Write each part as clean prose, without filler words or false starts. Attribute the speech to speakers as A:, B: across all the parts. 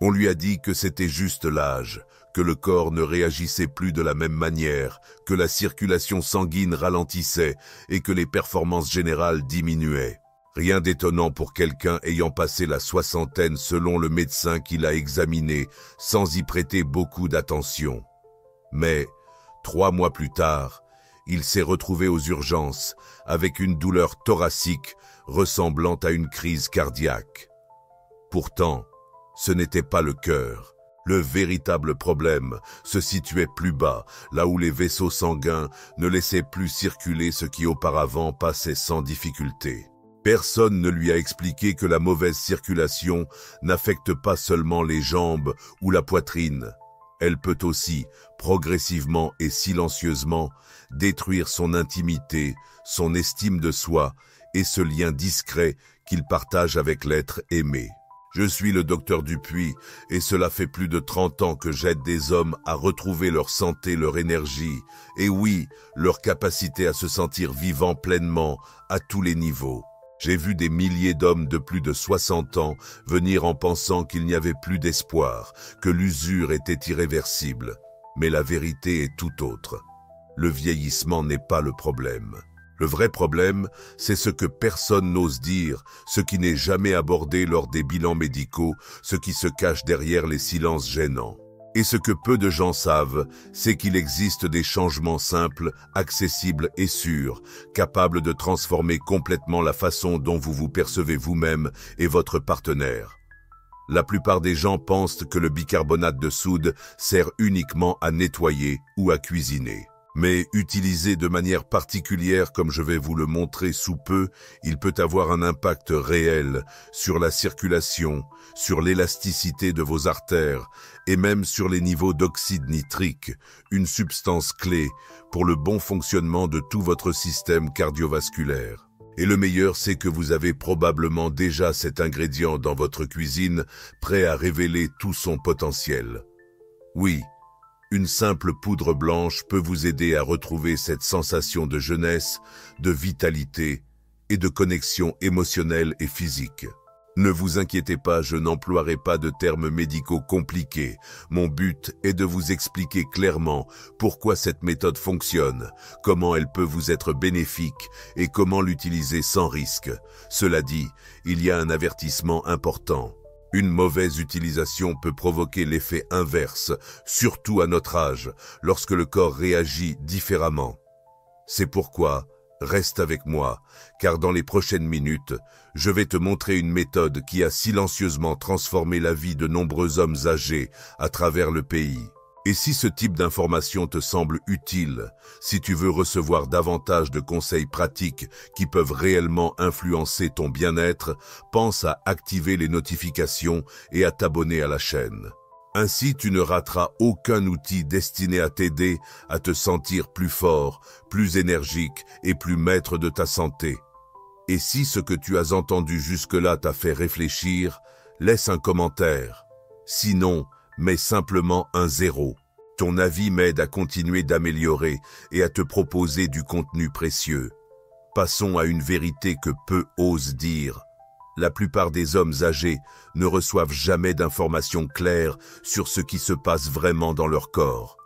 A: On lui a dit que c'était juste l'âge, que le corps ne réagissait plus de la même manière, que la circulation sanguine ralentissait et que les performances générales diminuaient. Rien d'étonnant pour quelqu'un ayant passé la soixantaine selon le médecin qui l'a examiné, sans y prêter beaucoup d'attention. Mais, 3 mois plus tard, il s'est retrouvé aux urgences avec une douleur thoracique ressemblant à une crise cardiaque. Pourtant, ce n'était pas le cœur. Le véritable problème se situait plus bas, là où les vaisseaux sanguins ne laissaient plus circuler ce qui auparavant passait sans difficulté. Personne ne lui a expliqué que la mauvaise circulation n'affecte pas seulement les jambes ou la poitrine. Elle peut aussi, progressivement et silencieusement, détruire son intimité, son estime de soi et ce lien discret qu'il partage avec l'être aimé. Je suis le docteur Dupuis et cela fait plus de 30 ans que j'aide des hommes à retrouver leur santé, leur énergie et oui, leur capacité à se sentir vivants pleinement à tous les niveaux. J'ai vu des milliers d'hommes de plus de 60 ans venir en pensant qu'il n'y avait plus d'espoir, que l'usure était irréversible. Mais la vérité est tout autre. Le vieillissement n'est pas le problème. Le vrai problème, c'est ce que personne n'ose dire, ce qui n'est jamais abordé lors des bilans médicaux, ce qui se cache derrière les silences gênants. Et ce que peu de gens savent, c'est qu'il existe des changements simples, accessibles et sûrs, capables de transformer complètement la façon dont vous vous percevez vous-même et votre partenaire. La plupart des gens pensent que le bicarbonate de soude sert uniquement à nettoyer ou à cuisiner. Mais utilisé de manière particulière, comme je vais vous le montrer sous peu, il peut avoir un impact réel sur la circulation, sur l'élasticité de vos artères et même sur les niveaux d'oxyde nitrique, une substance clé pour le bon fonctionnement de tout votre système cardiovasculaire. Et le meilleur, c'est que vous avez probablement déjà cet ingrédient dans votre cuisine, prêt à révéler tout son potentiel. Oui. Une simple poudre blanche peut vous aider à retrouver cette sensation de jeunesse, de vitalité et de connexion émotionnelle et physique. Ne vous inquiétez pas, je n'emploierai pas de termes médicaux compliqués. Mon but est de vous expliquer clairement pourquoi cette méthode fonctionne, comment elle peut vous être bénéfique et comment l'utiliser sans risque. Cela dit, il y a un avertissement important. Une mauvaise utilisation peut provoquer l'effet inverse, surtout à notre âge, lorsque le corps réagit différemment. C'est pourquoi, reste avec moi, car dans les prochaines minutes, je vais te montrer une méthode qui a silencieusement transformé la vie de nombreux hommes âgés à travers le pays. Et si ce type d'information te semble utile, si tu veux recevoir davantage de conseils pratiques qui peuvent réellement influencer ton bien-être, pense à activer les notifications et à t'abonner à la chaîne. Ainsi, tu ne rateras aucun outil destiné à t'aider à te sentir plus fort, plus énergique et plus maître de ta santé. Et si ce que tu as entendu jusque-là t'a fait réfléchir, laisse un commentaire. Sinon, mets simplement un 0. Ton avis m'aide à continuer d'améliorer et à te proposer du contenu précieux. Passons à une vérité que peu osent dire. La plupart des hommes âgés ne reçoivent jamais d'informations claires sur ce qui se passe vraiment dans leur corps.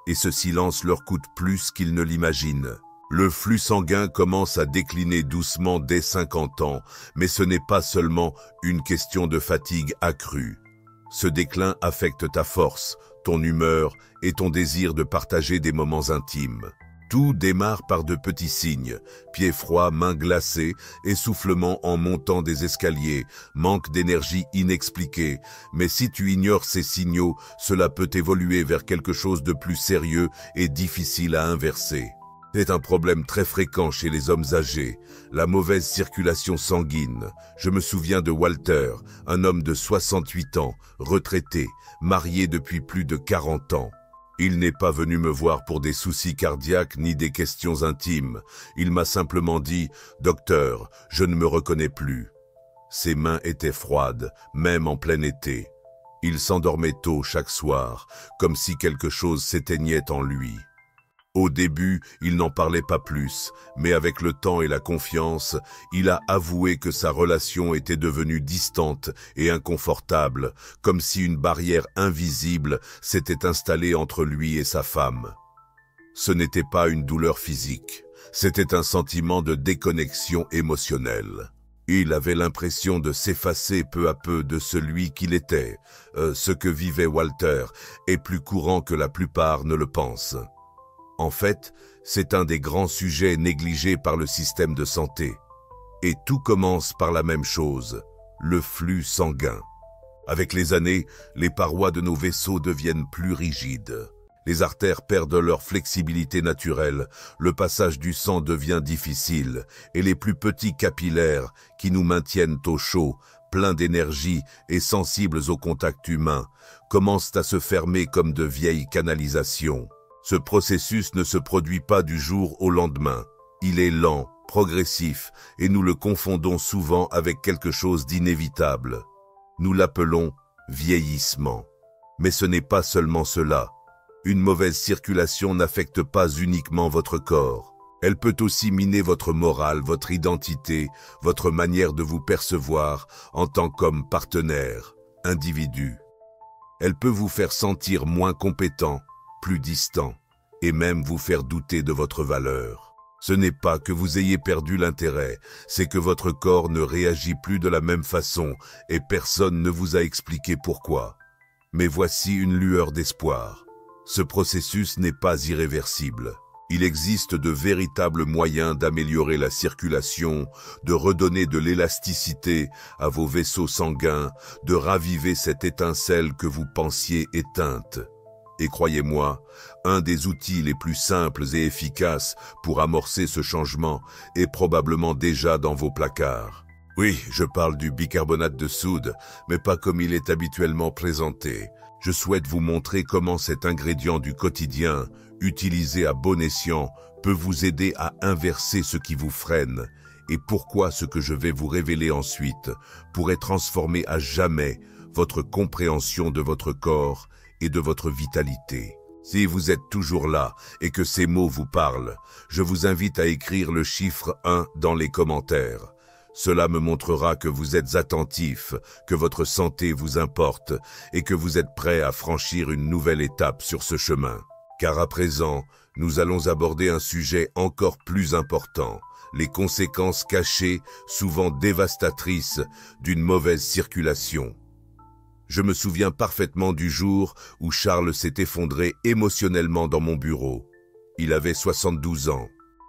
A: Et ce silence leur coûte plus qu'ils ne l'imaginent. Le flux sanguin commence à décliner doucement dès 50 ans, mais ce n'est pas seulement une question de fatigue accrue. Ce déclin affecte ta force, ton humeur et ton désir de partager des moments intimes. Tout démarre par de petits signes, pieds froids, mains glacées, essoufflement en montant des escaliers, manque d'énergie inexpliqué. Mais si tu ignores ces signaux, cela peut évoluer vers quelque chose de plus sérieux et difficile à inverser. C'est un problème très fréquent chez les hommes âgés, la mauvaise circulation sanguine. Je me souviens de Walter, un homme de 68 ans, retraité, marié depuis plus de 40 ans. Il n'est pas venu me voir pour des soucis cardiaques ni des questions intimes. Il m'a simplement dit « Docteur, je ne me reconnais plus ». Ses mains étaient froides, même en plein été. Il s'endormait tôt chaque soir, comme si quelque chose s'éteignait en lui. Au début, il n'en parlait pas plus, mais avec le temps et la confiance, il a avoué que sa relation était devenue distante et inconfortable, comme si une barrière invisible s'était installée entre lui et sa femme. Ce n'était pas une douleur physique, c'était un sentiment de déconnexion émotionnelle. Il avait l'impression de s'effacer peu à peu de celui qu'il était. Ce que vivait Walter est plus courant que la plupart ne le pensent. En fait, c'est un des grands sujets négligés par le système de santé. Et tout commence par la même chose, le flux sanguin. Avec les années, les parois de nos vaisseaux deviennent plus rigides. Les artères perdent leur flexibilité naturelle, le passage du sang devient difficile, et les plus petits capillaires, qui nous maintiennent au chaud, pleins d'énergie et sensibles au contact humain, commencent à se fermer comme de vieilles canalisations. Ce processus ne se produit pas du jour au lendemain. Il est lent, progressif, et nous le confondons souvent avec quelque chose d'inévitable. Nous l'appelons vieillissement. Mais ce n'est pas seulement cela. Une mauvaise circulation n'affecte pas uniquement votre corps. Elle peut aussi miner votre morale, votre identité, votre manière de vous percevoir en tant qu'homme partenaire, individu. Elle peut vous faire sentir moins compétent, plus distant, et même vous faire douter de votre valeur. Ce n'est pas que vous ayez perdu l'intérêt, c'est que votre corps ne réagit plus de la même façon et personne ne vous a expliqué pourquoi. Mais voici une lueur d'espoir. Ce processus n'est pas irréversible. Il existe de véritables moyens d'améliorer la circulation, de redonner de l'élasticité à vos vaisseaux sanguins, de raviver cette étincelle que vous pensiez éteinte. Et croyez-moi, un des outils les plus simples et efficaces pour amorcer ce changement est probablement déjà dans vos placards. Oui, je parle du bicarbonate de soude, mais pas comme il est habituellement présenté. Je souhaite vous montrer comment cet ingrédient du quotidien, utilisé à bon escient, peut vous aider à inverser ce qui vous freine, et pourquoi ce que je vais vous révéler ensuite pourrait transformer à jamais votre compréhension de votre corps et de votre vitalité. Si vous êtes toujours là et que ces mots vous parlent, je vous invite à écrire le chiffre 1 dans les commentaires. Cela me montrera que vous êtes attentif, que votre santé vous importe et que vous êtes prêt à franchir une nouvelle étape sur ce chemin. Car à présent, nous allons aborder un sujet encore plus important, les conséquences cachées, souvent dévastatrices, d'une mauvaise circulation. Je me souviens parfaitement du jour où Charles s'est effondré émotionnellement dans mon bureau. Il avait 72 ans.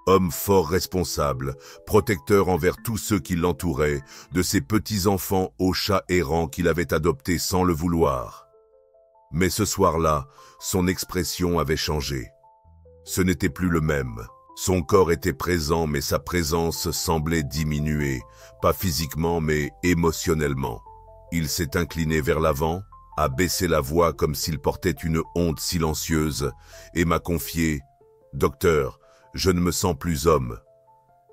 A: Homme fort responsable, protecteur envers tous ceux qui l'entouraient, de ses petits-enfants aux chats errants qu'il avait adoptés sans le vouloir. Mais ce soir-là, son expression avait changé. Ce n'était plus le même. Son corps était présent, mais sa présence semblait diminuer, pas physiquement, mais émotionnellement. Il s'est incliné vers l'avant, a baissé la voix comme s'il portait une honte silencieuse, et m'a confié « Docteur, je ne me sens plus homme. »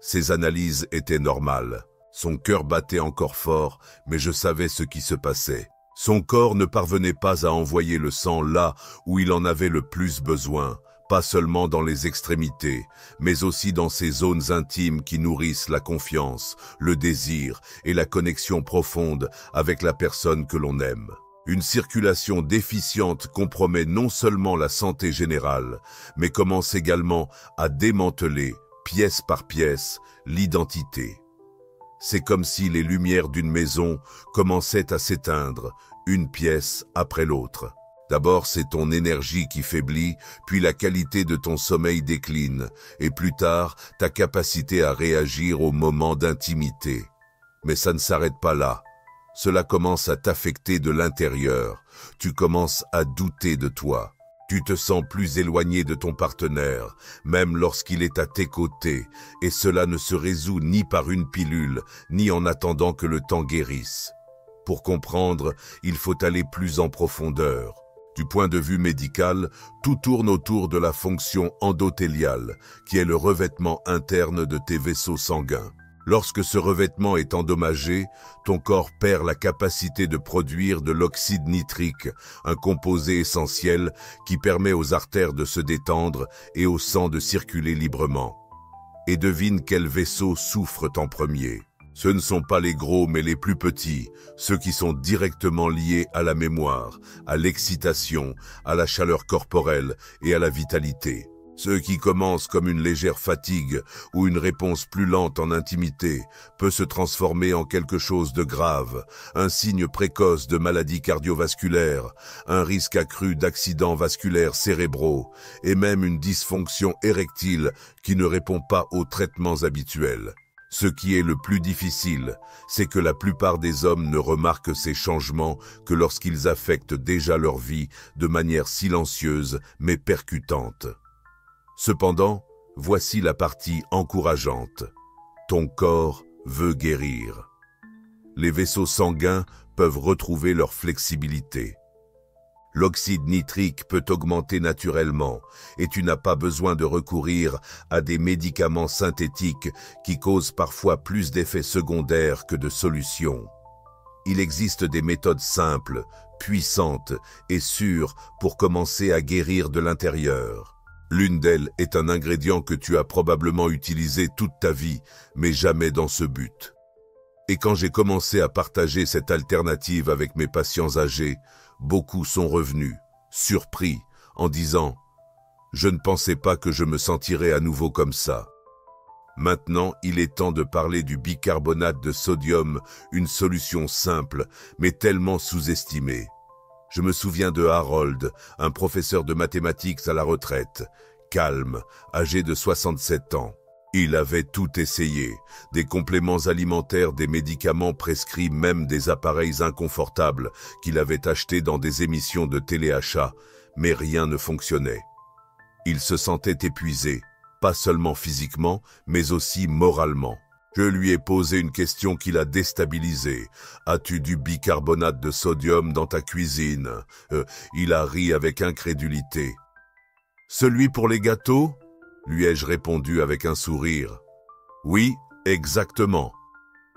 A: Ses analyses étaient normales. Son cœur battait encore fort, mais je savais ce qui se passait. Son corps ne parvenait pas à envoyer le sang là où il en avait le plus besoin, pas seulement dans les extrémités, mais aussi dans ces zones intimes qui nourrissent la confiance, le désir et la connexion profonde avec la personne que l'on aime. Une circulation déficiente compromet non seulement la santé générale, mais commence également à démanteler, pièce par pièce, l'identité. C'est comme si les lumières d'une maison commençaient à s'éteindre, une pièce après l'autre. D'abord, c'est ton énergie qui faiblit, puis la qualité de ton sommeil décline, et plus tard, ta capacité à réagir aux moments d'intimité. Mais ça ne s'arrête pas là. Cela commence à t'affecter de l'intérieur. Tu commences à douter de toi. Tu te sens plus éloigné de ton partenaire, même lorsqu'il est à tes côtés, et cela ne se résout ni par une pilule, ni en attendant que le temps guérisse. Pour comprendre, il faut aller plus en profondeur. Du point de vue médical, tout tourne autour de la fonction endothéliale, qui est le revêtement interne de tes vaisseaux sanguins. Lorsque ce revêtement est endommagé, ton corps perd la capacité de produire de l'oxyde nitrique, un composé essentiel qui permet aux artères de se détendre et au sang de circuler librement. Et devine quels vaisseaux souffrent en premier. Ce ne sont pas les gros mais les plus petits, ceux qui sont directement liés à la mémoire, à l'excitation, à la chaleur corporelle et à la vitalité. Ceux qui commencent comme une légère fatigue ou une réponse plus lente en intimité peut se transformer en quelque chose de grave, un signe précoce de maladies cardiovasculaires, un risque accru d'accidents vasculaires cérébraux et même une dysfonction érectile qui ne répond pas aux traitements habituels. Ce qui est le plus difficile, c'est que la plupart des hommes ne remarquent ces changements que lorsqu'ils affectent déjà leur vie de manière silencieuse mais percutante. Cependant, voici la partie encourageante. Ton corps veut guérir. Les vaisseaux sanguins peuvent retrouver leur flexibilité. L'oxyde nitrique peut augmenter naturellement et tu n'as pas besoin de recourir à des médicaments synthétiques qui causent parfois plus d'effets secondaires que de solutions. Il existe des méthodes simples, puissantes et sûres pour commencer à guérir de l'intérieur. L'une d'elles est un ingrédient que tu as probablement utilisé toute ta vie, mais jamais dans ce but. Et quand j'ai commencé à partager cette alternative avec mes patients âgés, beaucoup sont revenus, surpris, en disant « Je ne pensais pas que je me sentirais à nouveau comme ça ». Maintenant, il est temps de parler du bicarbonate de sodium, une solution simple, mais tellement sous-estimée. Je me souviens de Harold, un professeur de mathématiques à la retraite, calme, âgé de 67 ans. Il avait tout essayé, des compléments alimentaires, des médicaments prescrits, même des appareils inconfortables qu'il avait achetés dans des émissions de téléachat, mais rien ne fonctionnait. Il se sentait épuisé, pas seulement physiquement, mais aussi moralement. Je lui ai posé une question qui l'a déstabilisé. « As-tu du bicarbonate de sodium dans ta cuisine ?» Il a ri avec incrédulité. « Celui pour les gâteaux ?» lui ai-je répondu avec un sourire. « Oui, exactement.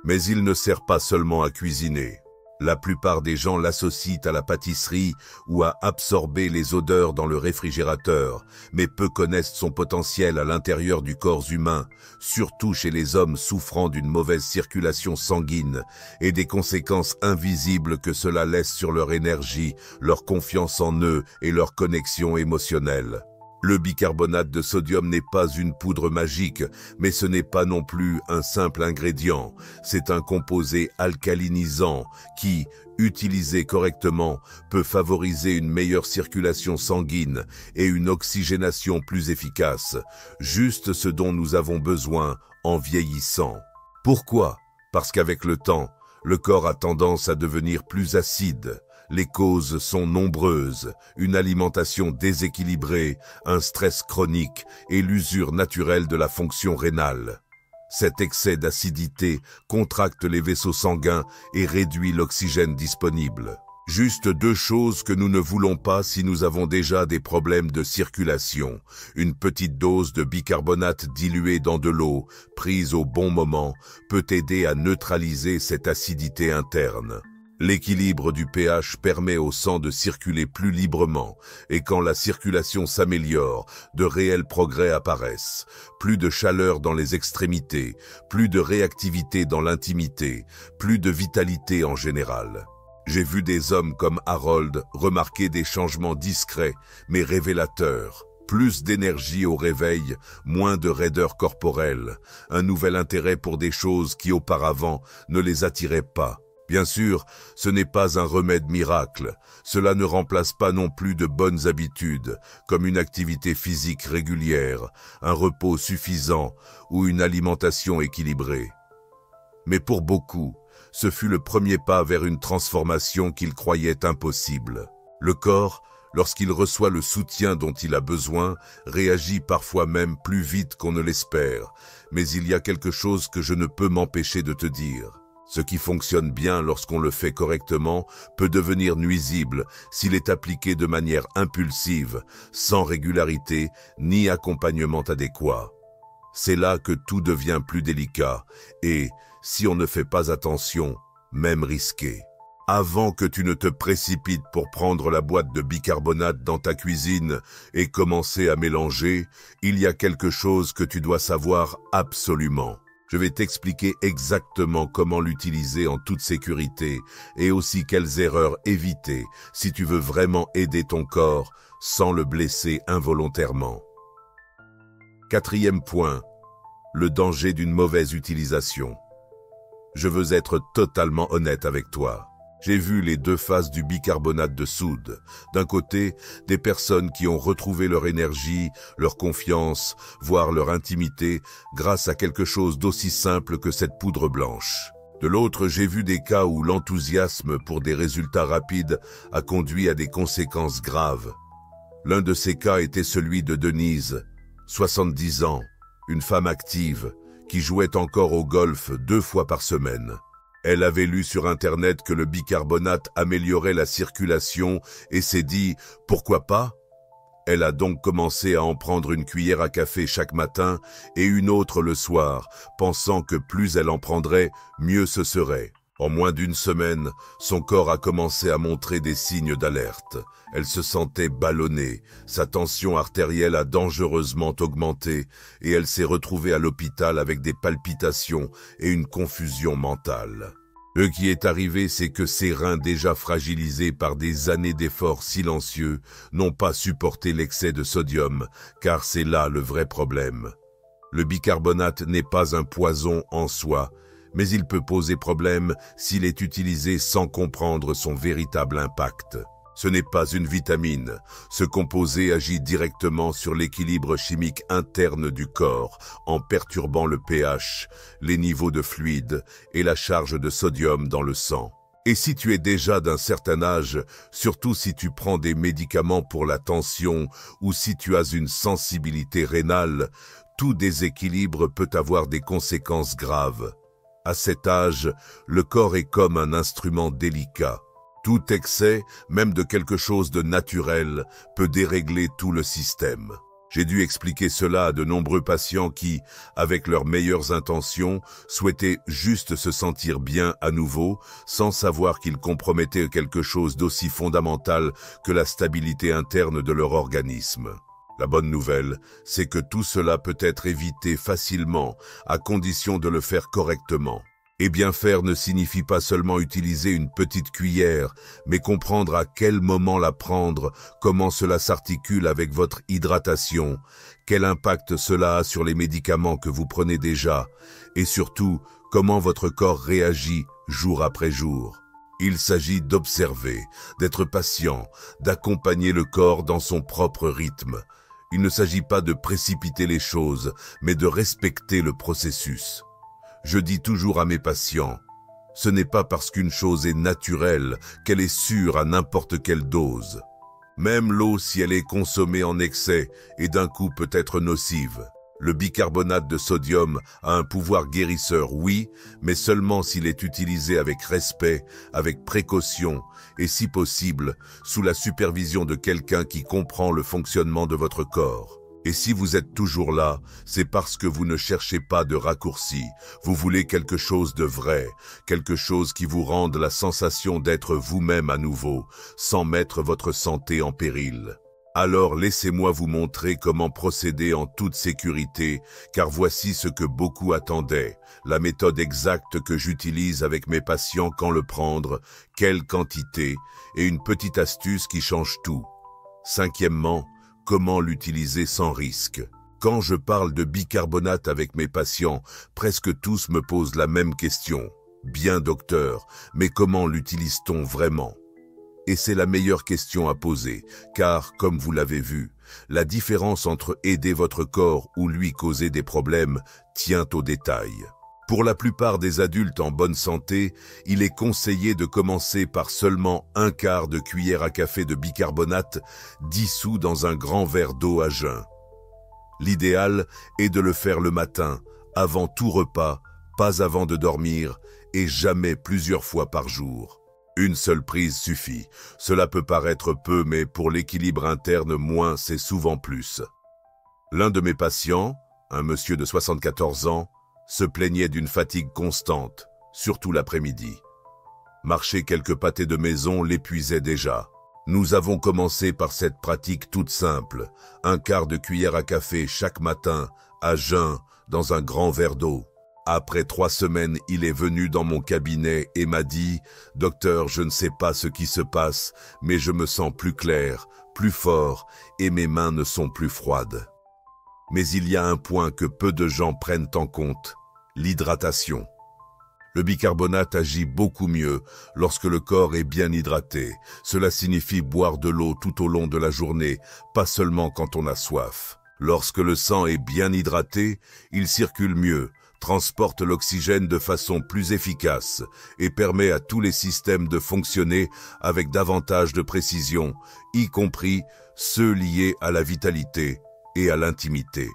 A: Mais il ne sert pas seulement à cuisiner. La plupart des gens l'associent à la pâtisserie ou à absorber les odeurs dans le réfrigérateur, mais peu connaissent son potentiel à l'intérieur du corps humain, surtout chez les hommes souffrant d'une mauvaise circulation sanguine et des conséquences invisibles que cela laisse sur leur énergie, leur confiance en eux et leur connexion émotionnelle. Le bicarbonate de sodium n'est pas une poudre magique, mais ce n'est pas non plus un simple ingrédient. C'est un composé alcalinisant qui, utilisé correctement, peut favoriser une meilleure circulation sanguine et une oxygénation plus efficace, juste ce dont nous avons besoin en vieillissant. Pourquoi? Parce qu'avec le temps, le corps a tendance à devenir plus acide. Les causes sont nombreuses, une alimentation déséquilibrée, un stress chronique et l'usure naturelle de la fonction rénale. Cet excès d'acidité contracte les vaisseaux sanguins et réduit l'oxygène disponible. Juste deux choses que nous ne voulons pas si nous avons déjà des problèmes de circulation. Une petite dose de bicarbonate dilué dans de l'eau, prise au bon moment, peut aider à neutraliser cette acidité interne. L'équilibre du pH permet au sang de circuler plus librement et quand la circulation s'améliore, de réels progrès apparaissent. Plus de chaleur dans les extrémités, plus de réactivité dans l'intimité, plus de vitalité en général. J'ai vu des hommes comme Harold remarquer des changements discrets mais révélateurs. Plus d'énergie au réveil, moins de raideur corporelle, un nouvel intérêt pour des choses qui auparavant ne les attiraient pas. Bien sûr, ce n'est pas un remède miracle. Cela ne remplace pas non plus de bonnes habitudes, comme une activité physique régulière, un repos suffisant ou une alimentation équilibrée. Mais pour beaucoup, ce fut le premier pas vers une transformation qu'ils croyaient impossible. Le corps, lorsqu'il reçoit le soutien dont il a besoin, réagit parfois même plus vite qu'on ne l'espère. Mais il y a quelque chose que je ne peux m'empêcher de te dire. Ce qui fonctionne bien lorsqu'on le fait correctement peut devenir nuisible s'il est appliqué de manière impulsive, sans régularité ni accompagnement adéquat. C'est là que tout devient plus délicat et, si on ne fait pas attention, même risqué. Avant que tu ne te précipites pour prendre la boîte de bicarbonate dans ta cuisine et commencer à mélanger, il y a quelque chose que tu dois savoir absolument. Je vais t'expliquer exactement comment l'utiliser en toute sécurité et aussi quelles erreurs éviter si tu veux vraiment aider ton corps sans le blesser involontairement. Quatrième point, le danger d'une mauvaise utilisation. Je veux être totalement honnête avec toi. J'ai vu les deux faces du bicarbonate de soude. D'un côté, des personnes qui ont retrouvé leur énergie, leur confiance, voire leur intimité, grâce à quelque chose d'aussi simple que cette poudre blanche. De l'autre, j'ai vu des cas où l'enthousiasme pour des résultats rapides a conduit à des conséquences graves. L'un de ces cas était celui de Denise, 70 ans, une femme active, qui jouait encore au golf 2 fois par semaine. Elle avait lu sur Internet que le bicarbonate améliorait la circulation et s'est dit « pourquoi pas ?» Elle a donc commencé à en prendre une cuillère à café chaque matin et une autre le soir, pensant que plus elle en prendrait, mieux ce serait. En moins d'une semaine, son corps a commencé à montrer des signes d'alerte. Elle se sentait ballonnée, sa tension artérielle a dangereusement augmenté et elle s'est retrouvée à l'hôpital avec des palpitations et une confusion mentale. Ce qui est arrivé, c'est que ses reins déjà fragilisés par des années d'efforts silencieux n'ont pas supporté l'excès de sodium, car c'est là le vrai problème. Le bicarbonate n'est pas un poison en soi, mais il peut poser problème s'il est utilisé sans comprendre son véritable impact. Ce n'est pas une vitamine. Ce composé agit directement sur l'équilibre chimique interne du corps en perturbant le pH, les niveaux de fluide et la charge de sodium dans le sang. Et si tu es déjà d'un certain âge, surtout si tu prends des médicaments pour la tension ou si tu as une sensibilité rénale, tout déséquilibre peut avoir des conséquences graves. À cet âge, le corps est comme un instrument délicat. Tout excès, même de quelque chose de naturel, peut dérégler tout le système. J'ai dû expliquer cela à de nombreux patients qui, avec leurs meilleures intentions, souhaitaient juste se sentir bien à nouveau, sans savoir qu'ils compromettaient quelque chose d'aussi fondamental que la stabilité interne de leur organisme. La bonne nouvelle, c'est que tout cela peut être évité facilement, à condition de le faire correctement. Et bien faire ne signifie pas seulement utiliser une petite cuillère, mais comprendre à quel moment la prendre, comment cela s'articule avec votre hydratation, quel impact cela a sur les médicaments que vous prenez déjà, et surtout, comment votre corps réagit jour après jour. Il s'agit d'observer, d'être patient, d'accompagner le corps dans son propre rythme. Il ne s'agit pas de précipiter les choses, mais de respecter le processus. Je dis toujours à mes patients, ce n'est pas parce qu'une chose est naturelle qu'elle est sûre à n'importe quelle dose. Même l'eau, si elle est consommée en excès, et d'un coup peut être nocive. Le bicarbonate de sodium a un pouvoir guérisseur, oui, mais seulement s'il est utilisé avec respect, avec précaution, et si possible, sous la supervision de quelqu'un qui comprend le fonctionnement de votre corps. Et si vous êtes toujours là, c'est parce que vous ne cherchez pas de raccourci. Vous voulez quelque chose de vrai, quelque chose qui vous rende la sensation d'être vous-même à nouveau, sans mettre votre santé en péril. Alors laissez-moi vous montrer comment procéder en toute sécurité, car voici ce que beaucoup attendaient, la méthode exacte que j'utilise avec mes patients, quand le prendre, quelle quantité, et une petite astuce qui change tout. Cinquièmement, comment l'utiliser sans risque. Quand je parle de bicarbonate avec mes patients, presque tous me posent la même question. Bien docteur, mais comment l'utilise-t-on vraiment ? Et c'est la meilleure question à poser, car, comme vous l'avez vu, la différence entre aider votre corps ou lui causer des problèmes tient aux détails. Pour la plupart des adultes en bonne santé, il est conseillé de commencer par seulement 1/4 de cuillère à café de bicarbonate dissous dans un grand verre d'eau à jeun. L'idéal est de le faire le matin, avant tout repas, pas avant de dormir, et jamais plusieurs fois par jour. Une seule prise suffit. Cela peut paraître peu, mais pour l'équilibre interne, moins, c'est souvent plus. L'un de mes patients, un monsieur de 74 ans, se plaignait d'une fatigue constante, surtout l'après-midi. Marcher quelques pâtés de maison l'épuisait déjà. Nous avons commencé par cette pratique toute simple, un quart de cuillère à café chaque matin, à jeun, dans un grand verre d'eau. Après 3 semaines, il est venu dans mon cabinet et m'a dit « Docteur, je ne sais pas ce qui se passe, mais je me sens plus clair, plus fort, et mes mains ne sont plus froides. » Mais il y a un point que peu de gens prennent en compte, l'hydratation. Le bicarbonate agit beaucoup mieux lorsque le corps est bien hydraté. Cela signifie boire de l'eau tout au long de la journée, pas seulement quand on a soif. Lorsque le sang est bien hydraté, il circule mieux, transporte l'oxygène de façon plus efficace et permet à tous les systèmes de fonctionner avec davantage de précision, y compris ceux liés à la vitalité et à l'intimité.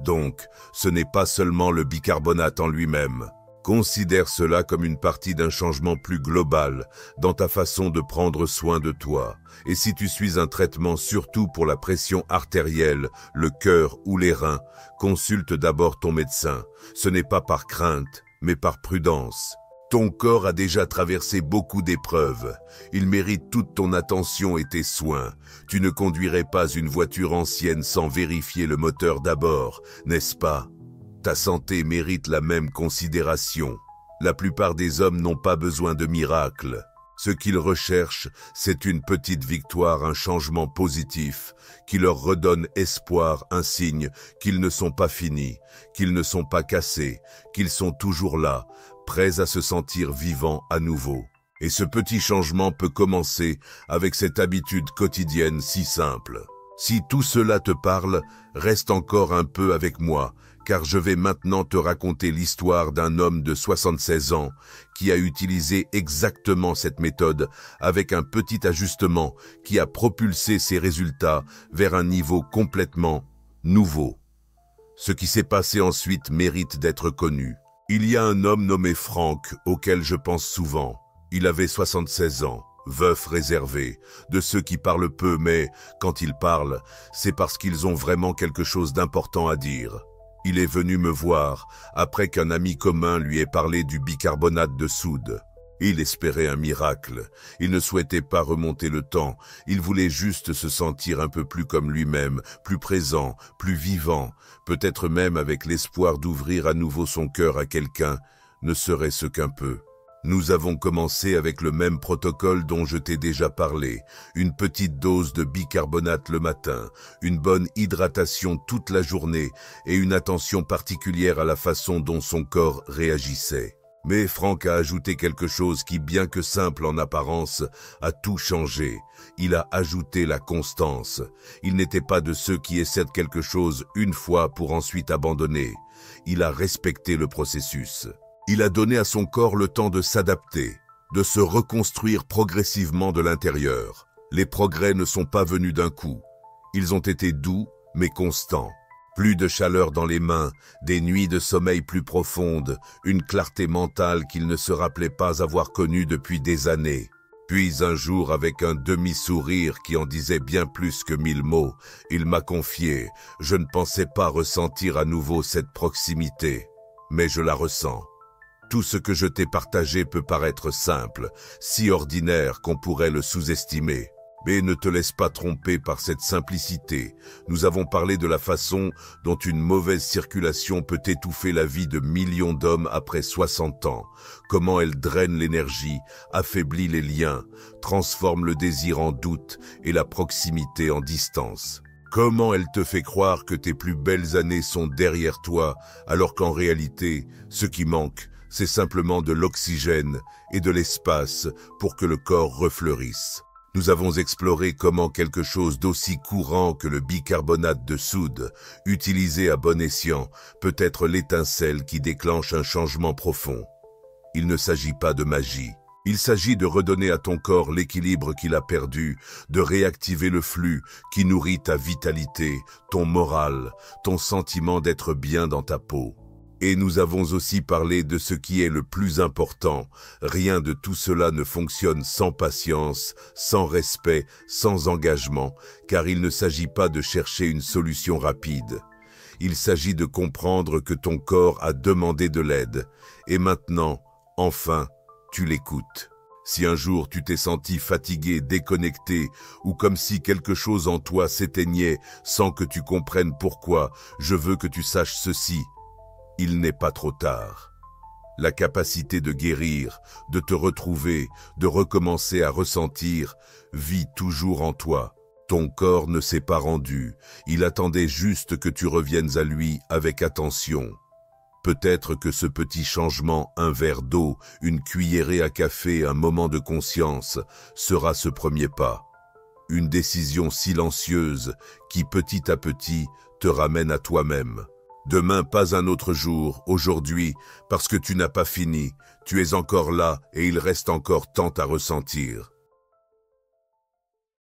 A: Donc, ce n'est pas seulement le bicarbonate en lui-même. Considère cela comme une partie d'un changement plus global dans ta façon de prendre soin de toi. Et si tu suis un traitement surtout pour la pression artérielle, le cœur ou les reins, consulte d'abord ton médecin. Ce n'est pas par crainte, mais par prudence. Ton corps a déjà traversé beaucoup d'épreuves. Il mérite toute ton attention et tes soins. Tu ne conduirais pas une voiture ancienne sans vérifier le moteur d'abord, n'est-ce pas ? Ta santé mérite la même considération. La plupart des hommes n'ont pas besoin de miracles. Ce qu'ils recherchent, c'est une petite victoire, un changement positif, qui leur redonne espoir, un signe qu'ils ne sont pas finis, qu'ils ne sont pas cassés, qu'ils sont toujours là, prêts à se sentir vivants à nouveau. Et ce petit changement peut commencer avec cette habitude quotidienne si simple. Si tout cela te parle, reste encore un peu avec moi, car je vais maintenant te raconter l'histoire d'un homme de 76 ans qui a utilisé exactement cette méthode avec un petit ajustement qui a propulsé ses résultats vers un niveau complètement nouveau. Ce qui s'est passé ensuite mérite d'être connu. Il y a un homme nommé Frank auquel je pense souvent. Il avait 76 ans. Veuf réservé, de ceux qui parlent peu, mais quand ils parlent, c'est parce qu'ils ont vraiment quelque chose d'important à dire. Il est venu me voir après qu'un ami commun lui ait parlé du bicarbonate de soude. Il espérait un miracle. Il ne souhaitait pas remonter le temps. Il voulait juste se sentir un peu plus comme lui-même, plus présent, plus vivant, peut-être même avec l'espoir d'ouvrir à nouveau son cœur à quelqu'un, ne serait-ce qu'un peu. Nous avons commencé avec le même protocole dont je t'ai déjà parlé, une petite dose de bicarbonate le matin, une bonne hydratation toute la journée et une attention particulière à la façon dont son corps réagissait. Mais Frank a ajouté quelque chose qui, bien que simple en apparence, a tout changé. Il a ajouté la constance. Il n'était pas de ceux qui essaient quelque chose une fois pour ensuite abandonner. Il a respecté le processus. Il a donné à son corps le temps de s'adapter, de se reconstruire progressivement de l'intérieur. Les progrès ne sont pas venus d'un coup. Ils ont été doux, mais constants. Plus de chaleur dans les mains, des nuits de sommeil plus profondes, une clarté mentale qu'il ne se rappelait pas avoir connue depuis des années. Puis un jour, avec un demi-sourire qui en disait bien plus que 1000 mots, il m'a confié « Je ne pensais pas ressentir à nouveau cette proximité, mais je la ressens. » Tout ce que je t'ai partagé peut paraître simple, si ordinaire qu'on pourrait le sous-estimer. Mais ne te laisse pas tromper par cette simplicité. Nous avons parlé de la façon dont une mauvaise circulation peut étouffer la vie de millions d'hommes après 60 ans. Comment elle draine l'énergie, affaiblit les liens, transforme le désir en doute et la proximité en distance. Comment elle te fait croire que tes plus belles années sont derrière toi, alors qu'en réalité, ce qui manque, c'est simplement de l'oxygène et de l'espace pour que le corps refleurisse. Nous avons exploré comment quelque chose d'aussi courant que le bicarbonate de soude, utilisé à bon escient, peut être l'étincelle qui déclenche un changement profond. Il ne s'agit pas de magie. Il s'agit de redonner à ton corps l'équilibre qu'il a perdu, de réactiver le flux qui nourrit ta vitalité, ton moral, ton sentiment d'être bien dans ta peau. Et nous avons aussi parlé de ce qui est le plus important. Rien de tout cela ne fonctionne sans patience, sans respect, sans engagement, car il ne s'agit pas de chercher une solution rapide. Il s'agit de comprendre que ton corps a demandé de l'aide. Et maintenant, enfin, tu l'écoutes. Si un jour tu t'es senti fatigué, déconnecté, ou comme si quelque chose en toi s'éteignait sans que tu comprennes pourquoi, je veux que tu saches ceci. Il n'est pas trop tard. La capacité de guérir, de te retrouver, de recommencer à ressentir, vit toujours en toi. Ton corps ne s'est pas rendu, il attendait juste que tu reviennes à lui avec attention. Peut-être que ce petit changement, un verre d'eau, une cuillerée à café, un moment de conscience, sera ce premier pas. Une décision silencieuse qui, petit à petit, te ramène à toi-même. Demain, pas un autre jour, aujourd'hui, parce que tu n'as pas fini, tu es encore là et il reste encore tant à ressentir.